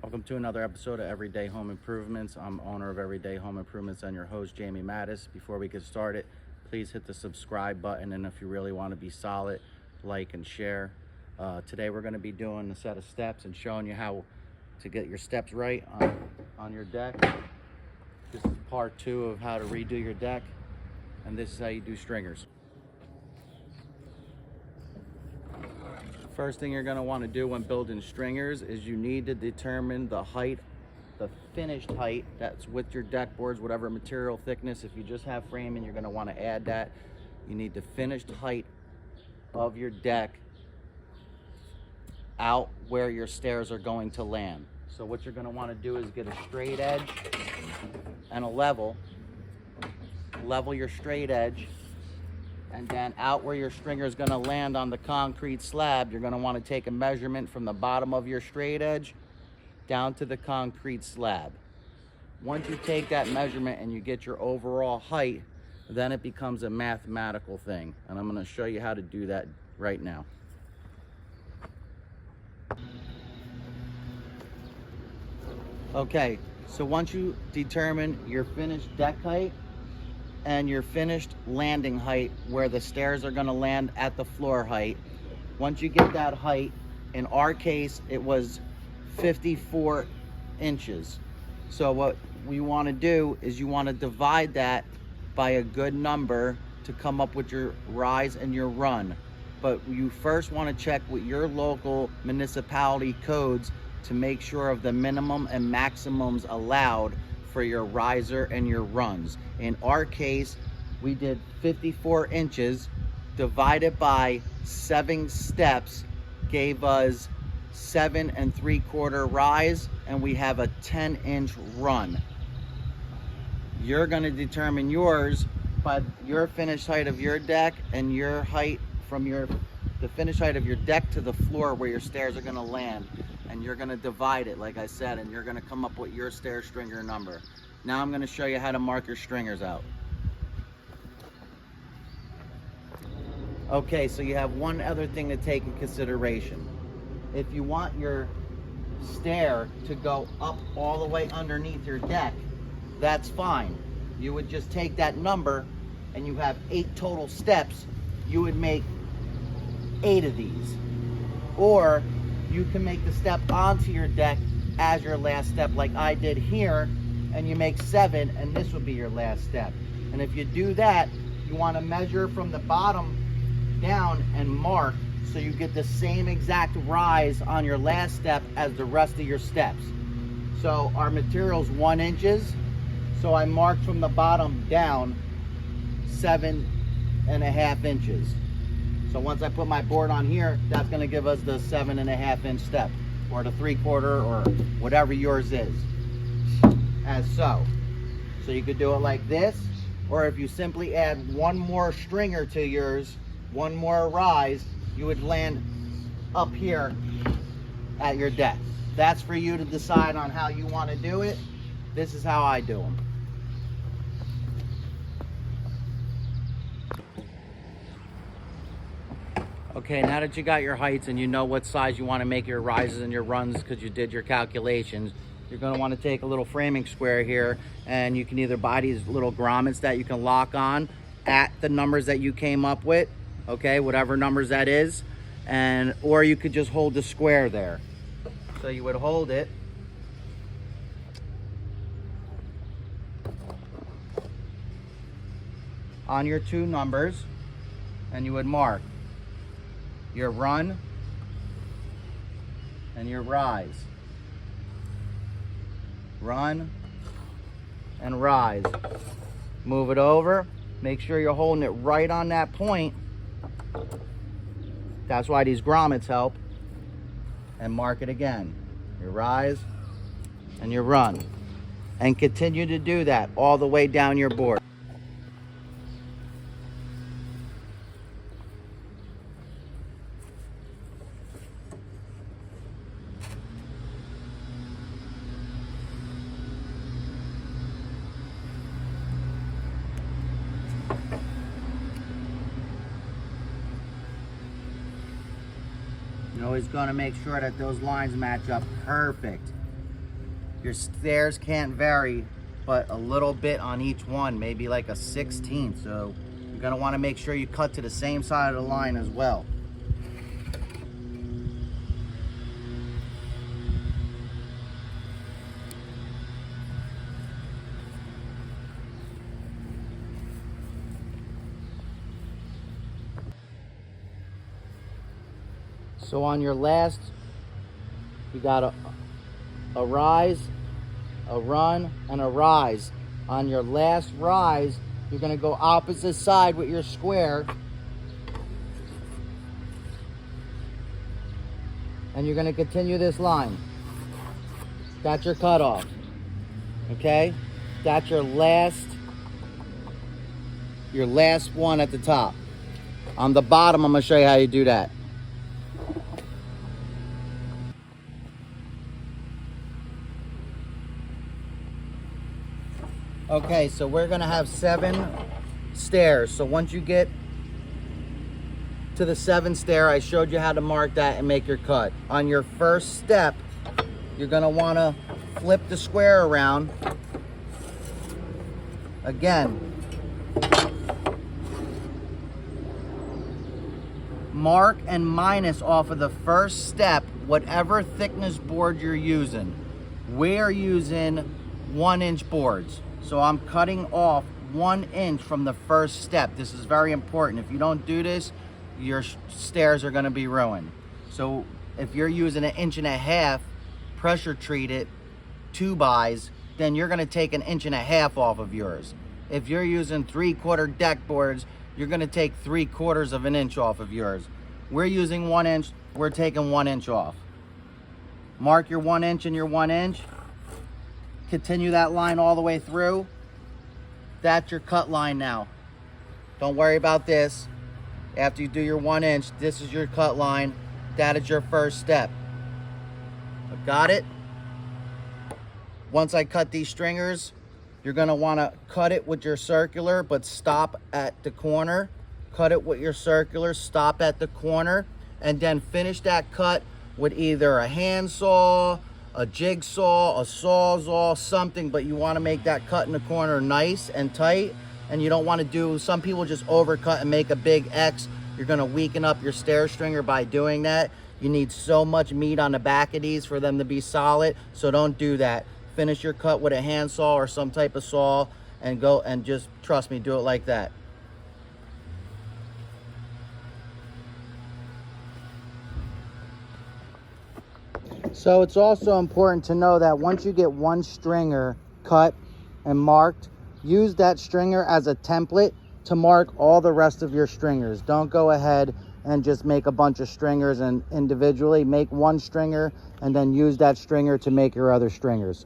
Welcome to another episode of Everyday Home Improvements. I'm owner of Everyday Home Improvements and your host, Jamie Mattis. Before we get started, please hit the subscribe button, and if you really want to be solid, like and share. Today we're going to be doing a set of steps and showing you how to get your steps right on your deck. This is part 2 of how to redo your deck, and this is how you do stringers. First thing you're going to want to do when building stringers is you need to determine the height, the finished height that's with your deck boards, whatever material thickness. If you just have framing, you're going to want to add that. You need the finished height of your deck out where your stairs are going to land. So what you're going to want to do is get a straight edge and a level your straight edge, and then out where your stringer is going to land on the concrete slab, you're going to want to take a measurement from the bottom of your straight edge down to the concrete slab. Once you take that measurement and you get your overall height, then it becomes a mathematical thing. And I'm going to show you how to do that right now. Okay, so once you determine your finished deck height and your finished landing height where the stairs are going to land at the floor height, once you get that height, in our case it was 54 inches. So what we want to do is you want to divide that by a good number to come up with your rise and your run. But you first want to check with your local municipality codes to make sure of the minimum and maximums allowed for your riser and your runs. In our case, we did 54 inches divided by 7 steps, gave us 7 3/4 rise, and we have a 10-inch run. You're going to determine yours by your finished height of your deck and your height from the finished height of your deck to the floor where your stairs are going to land. And you're going to divide it, like I said, and you're going to come up with your stair stringer number. Now I'm going to show you how to mark your stringers out. Okay, so you have one other thing to take in consideration. If you want your stair to go up all the way underneath your deck, that's fine. You would just take that number, and you have 8 total steps. You would make 8 of these. Or you can make the step onto your deck as your last step, like I did here, and you make 7, and this would be your last step. And if you do that, you want to measure from the bottom down and mark so you get the same exact rise on your last step as the rest of your steps. So our material's 1 inches, so I marked from the bottom down 7.5 inches. So once I put my board on here, that's going to give us the 7.5 inch step, or the 3/4, or whatever yours is, as so. So you could do it like this, or if you simply add 1 more stringer to yours, 1 more rise, you would land up here at your deck. That's for you to decide on how you want to do it. This is how I do them. Okay, now that you got your heights and you know what size you want to make your rises and your runs because you did your calculations, you're going to want to take a little framing square here, and you can either buy these little grommets that you can lock on at the numbers that you came up with, okay, whatever numbers that is, or you could just hold the square there. So you would hold it on your 2 numbers, and you would mark your run and your rise. Run and rise. Move it over. Make sure you're holding it right on that point. That's why these grommets help. And mark it again. Your rise and your run. And continue to do that all the way down your board. You're always going to make sure that those lines match up perfect. Your stairs can't vary but a little bit on each one, maybe like a 16th. So you're gonna wanna make sure you cut to the same side of the line as well. So on your last, you got a rise, a run, and a rise. On your last rise, you're gonna go opposite side with your square, and you're gonna continue this line. That's your cutoff, okay? That's your last one at the top. On the bottom, I'm gonna show you how you do that. Okay, so we're gonna have 7 stairs. So once you get to the 7th stair, I showed you how to mark that and make your cut. On your first step, you're gonna wanna flip the square around. Again, mark and minus off of the first step, whatever thickness board you're using. We're using 1-inch boards. So I'm cutting off 1 inch from the first step. This is very important. If you don't do this, your stairs are gonna be ruined. So if you're using 1.5 inch pressure treated 2x, then you're gonna take 1.5 inch off of yours. If you're using 3/4 deck boards, you're gonna take 3/4 of an inch off of yours. We're using 1 inch, we're taking 1 inch off. Mark your 1 inch and your 1 inch. Continue that line all the way through. That's your cut line now. Don't worry about this. After you do your 1 inch, this is your cut line. That is your first step. Got it? Once I cut these stringers, you're gonna wanna cut it with your circular, but stop at the corner. Cut it with your circular, stop at the corner, and then finish that cut with either a handsaw, a jigsaw, a sawzall, something, but you wanna make that cut in the corner nice and tight, and you don't wanna do, some people just overcut and make a big X. You're gonna weaken up your stair stringer by doing that. You need so much meat on the back of these for them to be solid, so don't do that. Finish your cut with a handsaw or some type of saw and go and just, trust me, do it like that. So it's also important to know that once you get one stringer cut and marked, use that stringer as a template to mark all the rest of your stringers. Don't go ahead and just make a bunch of stringers and individually. Make one stringer and then use that stringer to make your other stringers.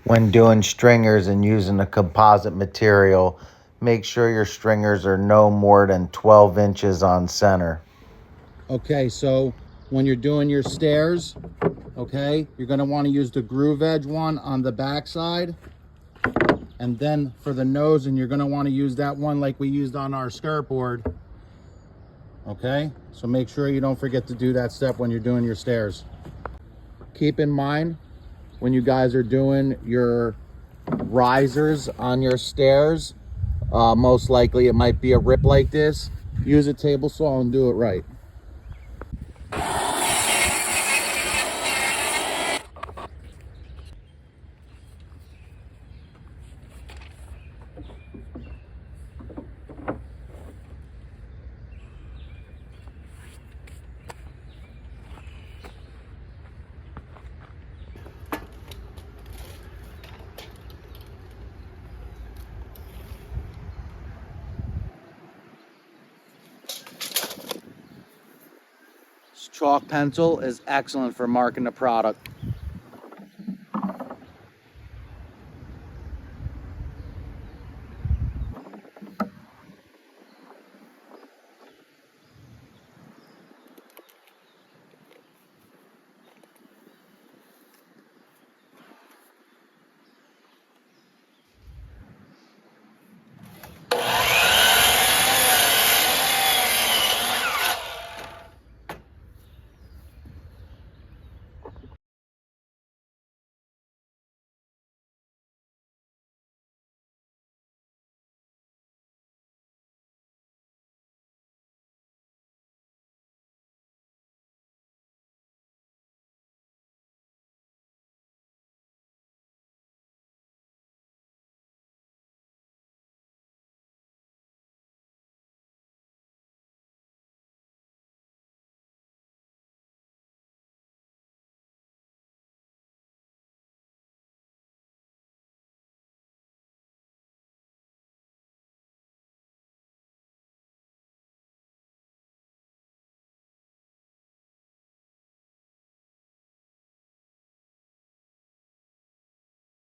When doing stringers and using a composite material, make sure your stringers are no more than 12 inches on center. Okay, so when you're doing your stairs, okay, you're gonna wanna use the groove edge one on the back side. And then for the nose, and you're gonna wanna use that one like we used on our skirt board. Okay, so make sure you don't forget to do that step when you're doing your stairs. Keep in mind, when you guys are doing your risers on your stairs, most likely it might be a rip like this. Use a table saw and do it right. Chalk pencil is excellent for marking the product.